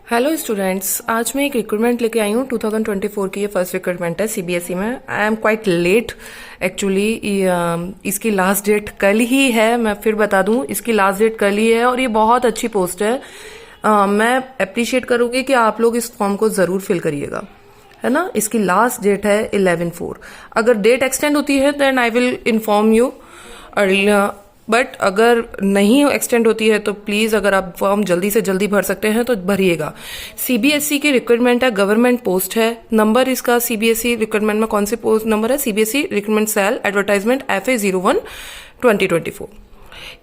Hello students, आज मैं एक रिक्रूटमेंट लेके आई हूँ। 2024 की ये फर्स्ट रिक्रूटमेंट है सीबीएसई में। I am quite late actually. इसकी लास्ट डेट कल ही है। मैं फिर बता दूँ, इसकी लास्ट डेट कल ही है और ये बहुत अच्छी पोस्ट है। मैं अप्रिशिएट करूँगी कि आप लोग इस फॉर्म को ज़रूर फिल करिएगा, है ना। इसकी लास्ट डेट है 11/4। अगर डेट एक्सटेंड होती है then I will inform you, but अगर नहीं एक्सटेंड होती है तो प्लीज, अगर आप फॉर्म जल्दी से जल्दी भर सकते हैं तो भरिएगा। सीबीएसई की रिक्रूटमेंट है, गवर्नमेंट पोस्ट है। नंबर इसका सीबीएसई रिक्रूटमेंट में कौन सी पोस्ट नंबर है? CBSE recruitment cell advertisement FA01 2024।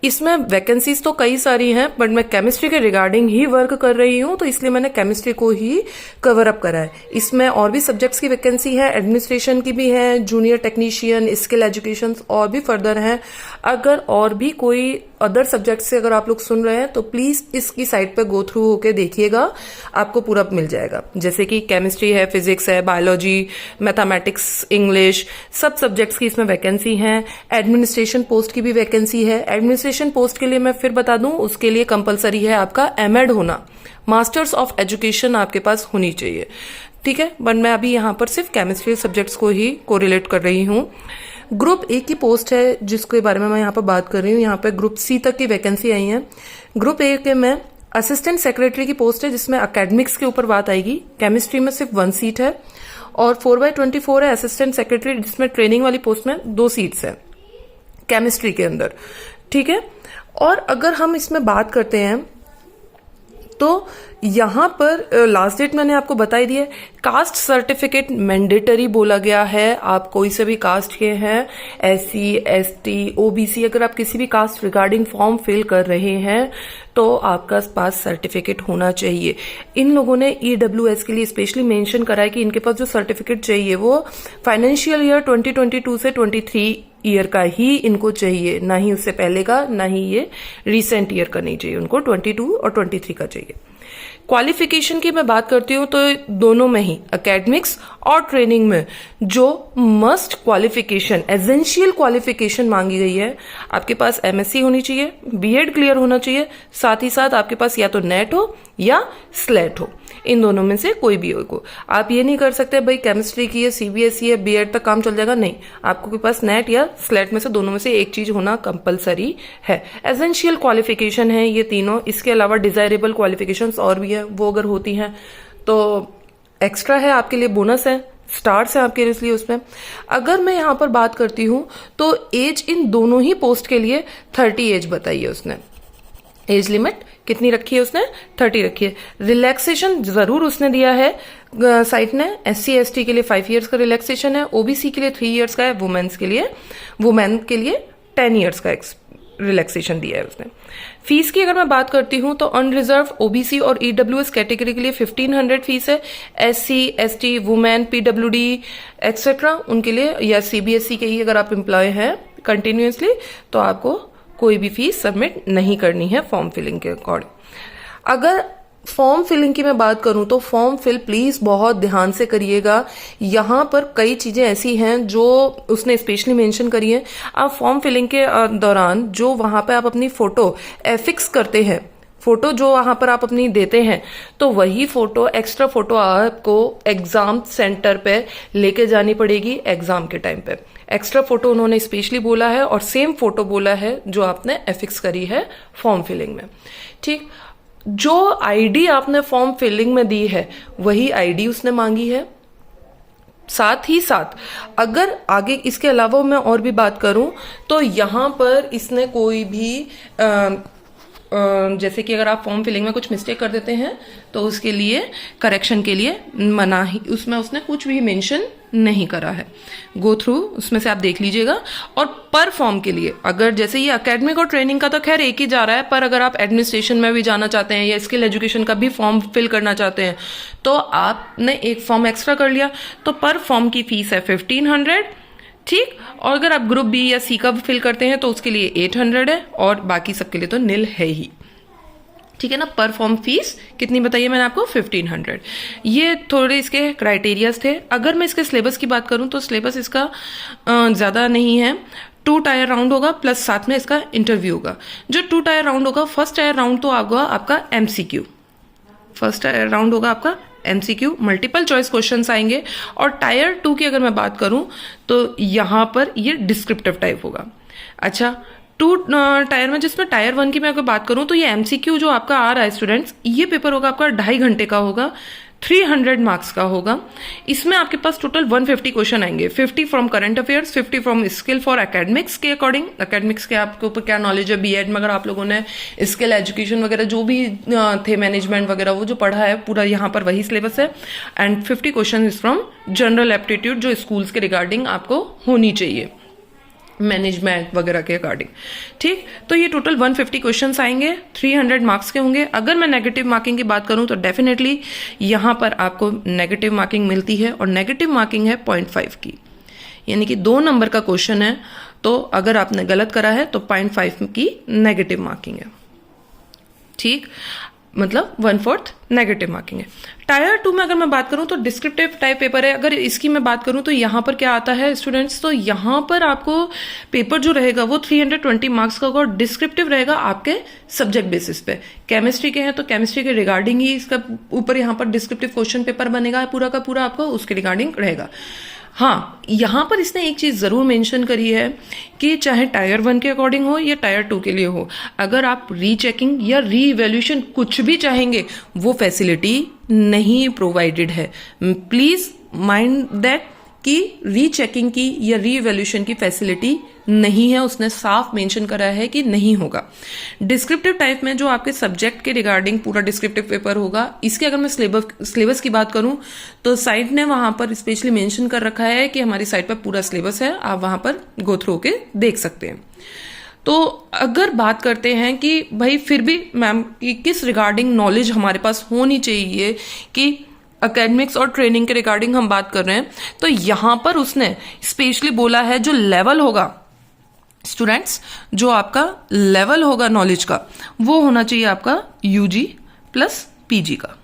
इसमें वैकेंसीज तो कई सारी हैं, बट मैं केमिस्ट्री के रिगार्डिंग ही वर्क कर रही हूं, तो इसलिए मैंने केमिस्ट्री को ही कवर अप करा है। इसमें और भी सब्जेक्ट्स की वैकेंसी है, एडमिनिस्ट्रेशन की भी है, जूनियर टेक्नीशियन, स्किल एजुकेशन और भी फर्दर हैं। अगर और भी कोई अदर सब्जेक्ट से अगर आप लोग सुन रहे हैं तो प्लीज इसकी साइट पे गो थ्रू होके देखिएगा, आपको पूरा मिल जाएगा। जैसे कि केमिस्ट्री है, फिजिक्स है, बायोलॉजी, मैथमेटिक्स, इंग्लिश, सब सब्जेक्ट्स की इसमें वैकेंसी है। एडमिनिस्ट्रेशन पोस्ट की भी वैकेंसी है। एडमिनिस्ट्रेशन पोस्ट के लिए मैं फिर बता दूं, उसके लिए कंपलसरी है आपका एमएड होना, मास्टर्स ऑफ एजुकेशन आपके पास होनी चाहिए, ठीक है। बट मैं अभी यहाँ पर सिर्फ केमिस्ट्री सब्जेक्ट्स को ही कोरिलेट कर रही हूँ। ग्रुप ए की पोस्ट है जिसके बारे में मैं यहाँ पर बात कर रही हूँ। यहाँ पे ग्रुप सी तक की वैकेंसी आई है। ग्रुप ए के में असिस्टेंट सेक्रेटरी की पोस्ट है जिसमें अकेडमिक्स के ऊपर बात आएगी। केमिस्ट्री में सिर्फ 1 सीट है और 4/24 है असिस्टेंट सेक्रेटरी, जिसमें ट्रेनिंग वाली पोस्ट में 2 सीट्स है केमिस्ट्री के अंदर, ठीक है। और अगर हम इसमें बात करते हैं तो यहां पर लास्ट डेट मैंने आपको बताई दी है। कास्ट सर्टिफिकेट मैंडेटरी बोला गया है। आप कोई से भी कास्ट के हैं, SC ST OBC, अगर आप किसी भी कास्ट रिगार्डिंग फॉर्म फिल कर रहे हैं तो आपका पास सर्टिफिकेट होना चाहिए। इन लोगों ने EWS के लिए स्पेशली मेंशन करा है कि इनके पास जो सर्टिफिकेट चाहिए वो फाइनेंशियल ईयर 2022 से 23 ईयर का ही इनको चाहिए, ना ही उससे पहले का, ना ही ये रिसेंट ईयर का नहीं चाहिए उनको, 22 और 23 का चाहिए। क्वालिफिकेशन की मैं बात करती हूँ तो दोनों में ही, एकेडमिक्स और ट्रेनिंग में, जो मस्ट क्वालिफिकेशन, एसेंशियल क्वालिफिकेशन मांगी गई है, आपके पास MSc होनी चाहिए, BEd क्लियर होना चाहिए, साथ ही साथ आपके पास या तो नेट हो या स्लेट हो। इन दोनों में से कोई भी हो। आप ये नहीं कर सकते भाई केमिस्ट्री की है, CBSE है, BEd तक काम चल जाएगा, नहीं। आपको के पास नेट या स्लेट में से दोनों में से एक चीज होना कंपलसरी है। एसेंशियल क्वालिफिकेशन है ये तीनों। इसके अलावा डिजायरेबल क्वालिफिकेशंस और भी है, वो अगर होती हैं तो एक्स्ट्रा है आपके लिए, बोनस है, स्टार्स है आपके लिए उसमें। अगर मैं यहां पर बात करती हूं तो एज इन दोनों ही पोस्ट के लिए 30 एज बताई है उसने। एज लिमिट कितनी रखी है उसने? 30 रखी है। रिलैक्सेशन जरूर उसने दिया है साइट ने। SC ST के लिए 5 इयर्स का रिलैक्सेशन है, OBC के लिए 3 इयर्स का है, वुमेन के लिए 10 इयर्स का रिलैक्सेशन दिया है उसने। फीस की अगर मैं बात करती हूं तो अनरिजर्व OBC और EWS कैटेगरी के लिए 1500 फीस है। SC ST women PWD etcetera उनके लिए, या CBSE के ही अगर आप एम्प्लॉय हैं कंटिन्यूसली, तो आपको कोई भी फीस सबमिट नहीं करनी है फॉर्म फिलिंग के अकॉर्डिंग। अगर फॉर्म फिलिंग की मैं बात करूं तो फॉर्म फिल प्लीज बहुत ध्यान से करिएगा। यहां पर कई चीजें ऐसी हैं जो उसने स्पेशली मेंशन करी है। आप फॉर्म फिलिंग के दौरान जो वहां पे आप अपनी फोटो एफिक्स करते हैं, फोटो जो वहां पर आप अपनी देते हैं, तो वही फोटो, एक्स्ट्रा फोटो आपको एग्जाम सेंटर पे लेके जानी पड़ेगी एग्जाम के टाइम पे। एक्स्ट्रा फोटो उन्होंने स्पेशली बोला है और सेम फोटो बोला है जो आपने एफिक्स करी है फॉर्म फिलिंग में, ठीक। जो आईडी आपने फॉर्म फिलिंग में दी है वही आईडी उसने मांगी है। साथ ही साथ अगर आगे इसके अलावा मैं और भी बात करूं तो यहां पर इसने कोई भी जैसे कि अगर आप फॉर्म फिलिंग में कुछ मिस्टेक कर देते हैं तो उसके लिए करेक्शन के लिए मनाही, उसमें उसने कुछ भी मेंशन नहीं करा है। गो थ्रू उसमें से आप देख लीजिएगा। और पर फॉर्म के लिए, अगर जैसे ये एकेडमिक और ट्रेनिंग का तो खैर एक ही जा रहा है, पर अगर आप एडमिनिस्ट्रेशन में भी जाना चाहते हैं या स्किल एजुकेशन का भी फॉर्म फिल करना चाहते हैं तो आपने एक फॉर्म एक्स्ट्रा कर लिया, तो पर फॉर्म की फीस है 1500, ठीक। और अगर आप ग्रुप B या C का फिल करते हैं तो उसके लिए 800 है और बाकी सबके लिए तो निल है ही, ठीक है ना। पर फॉर्म फीस कितनी बताइए मैंने आपको? 1500। ये थोड़े इसके क्राइटेरियाज थे। अगर मैं इसके सिलेबस की बात करूं तो सिलेबस इसका ज्यादा नहीं है। 2 टायर राउंड होगा प्लस साथ में इसका इंटरव्यू होगा। जो 2 टायर राउंड होगा, फर्स्ट टायर राउंड तो होगा आपका MCQ, फर्स्ट राउंड होगा आपका एमसीक्यू, मल्टीपल चॉइस क्वेश्चंस आएंगे। और टायर 2 की अगर मैं बात करूं तो यहां पर ये डिस्क्रिप्टिव टाइप होगा। अच्छा, 2 टायर में, जिसमें टायर 1 की मैं अगर बात करूं तो ये एमसीक्यू जो आपका आ रहा है स्टूडेंट्स, ये पेपर होगा आपका 2.5 घंटे का होगा, 300 मार्क्स का होगा। इसमें आपके पास टोटल 150 क्वेश्चन आएंगे, 50 from current affairs, 50 from skill for academics के अकॉर्डिंग। एकेडमिक्स के आपके ऊपर क्या नॉलेज है, बीएड में अगर आप लोगों ने स्किल एजुकेशन वगैरह जो भी थे, मैनेजमेंट वगैरह वो जो पढ़ा है पूरा यहाँ पर वही सिलेबस है। And 50 question is from general aptitude, जो स्कूल्स के रिगार्डिंग आपको होनी चाहिए, मैनेजमेंट वगैरह के अकॉर्डिंग। ठीक, तो ये टोटल 150 क्वेश्चंस आएंगे, 300 मार्क्स के होंगे। अगर मैं नेगेटिव मार्किंग की बात करूं तो डेफिनेटली यहां पर आपको नेगेटिव मार्किंग मिलती है, और नेगेटिव मार्किंग है 0.5 की, यानी कि 2 नंबर का क्वेश्चन है तो अगर आपने गलत करा है तो 0.5 की नेगेटिव मार्किंग है। ठीक, मतलब 1/4 नेगेटिव मार्किंग है। टायर 2 में अगर मैं बात करूं तो डिस्क्रिप्टिव टाइप पेपर है। अगर इसकी मैं बात करूं तो यहां पर क्या आता है स्टूडेंट्स, तो यहां पर आपको पेपर जो रहेगा वो 320 मार्क्स का होगा, और डिस्क्रिप्टिव रहेगा आपके सब्जेक्ट बेसिस पे। केमिस्ट्री के हैं तो केमिस्ट्री के रिगार्डिंग ही इसका ऊपर यहां पर डिस्क्रिप्टिव क्वेश्चन पेपर बनेगा पूरा का पूरा, आपको उसके रिगार्डिंग रहेगा। हाँ, यहां पर इसने एक चीज जरूर मेंशन करी है कि चाहे टायर 1 के अकॉर्डिंग हो या टायर 2 के लिए हो, अगर आप रीचेकिंग या री इवैल्यूएशन कुछ भी चाहेंगे वो फैसिलिटी नहीं प्रोवाइडेड है। प्लीज माइंड दैट कि रीचेकिंग की या री इवैल्यूएशन की फैसिलिटी नहीं है, उसने साफ मेंशन करा है कि नहीं होगा। डिस्क्रिप्टिव टाइप में जो आपके सब्जेक्ट के रिगार्डिंग पूरा डिस्क्रिप्टिव पेपर होगा, इसके अगर मैं सिलेबस की बात करूं तो साइट ने वहां पर स्पेशली मेंशन कर रखा है कि हमारी साइट पर पूरा सिलेबस है, आप वहां पर गो थ्रू के देख सकते हैं। तो अगर बात करते हैं कि भाई फिर भी मैम कि किस रिगार्डिंग नॉलेज हमारे पास होनी चाहिए, कि एकेडमिक्स और ट्रेनिंग के रिगार्डिंग हम बात कर रहे हैं, तो यहां पर उसने स्पेशली बोला है जो लेवल होगा स्टूडेंट्स, जो आपका लेवल होगा नॉलेज का वो होना चाहिए आपका यूजी प्लस पीजी का,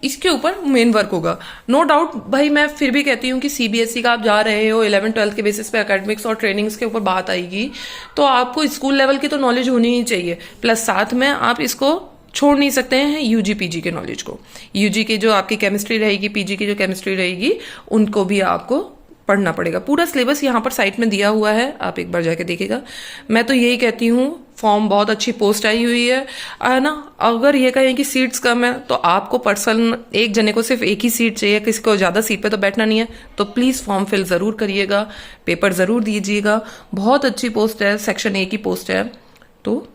इसके ऊपर मेन वर्क होगा। नो डाउट भाई, मैं फिर भी कहती हूँ कि सीबीएसई का आप जा रहे हो, 11-12 के बेसिस पे एकेडमिक्स और ट्रेनिंग्स के ऊपर बात आएगी तो आपको स्कूल लेवल की तो नॉलेज होनी ही चाहिए, प्लस साथ में आप इसको छोड़ नहीं सकते हैं यूजी पीजी के नॉलेज को। यूजी की जो आपकी केमिस्ट्री रहेगी, पीजी की जो केमिस्ट्री रहेगी, उनको भी आपको पढ़ना पड़ेगा। पूरा सिलेबस यहाँ पर साइट में दिया हुआ है, आप एक बार जाके देखिएगा। मैं तो यही कहती हूँ, फॉर्म बहुत अच्छी पोस्ट आई हुई है ना। अगर ये कहें कि सीट्स कम है तो आपको पर्सनल एक जने को सिर्फ एक ही सीट चाहिए, किसी को ज्यादा सीट पे तो बैठना नहीं है, तो प्लीज फॉर्म फिल जरूर करिएगा, पेपर जरूर दीजिएगा। बहुत अच्छी पोस्ट है, सेक्शन ए की पोस्ट है। तो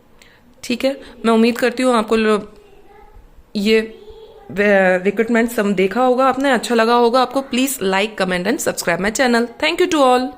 ठीक है, मैं उम्मीद करती हूँ आपको ये रिक्रूटमेंट सब देखा होगा आपने, अच्छा लगा होगा आपको। Please like, comment and subscribe my channel. Thank you to all.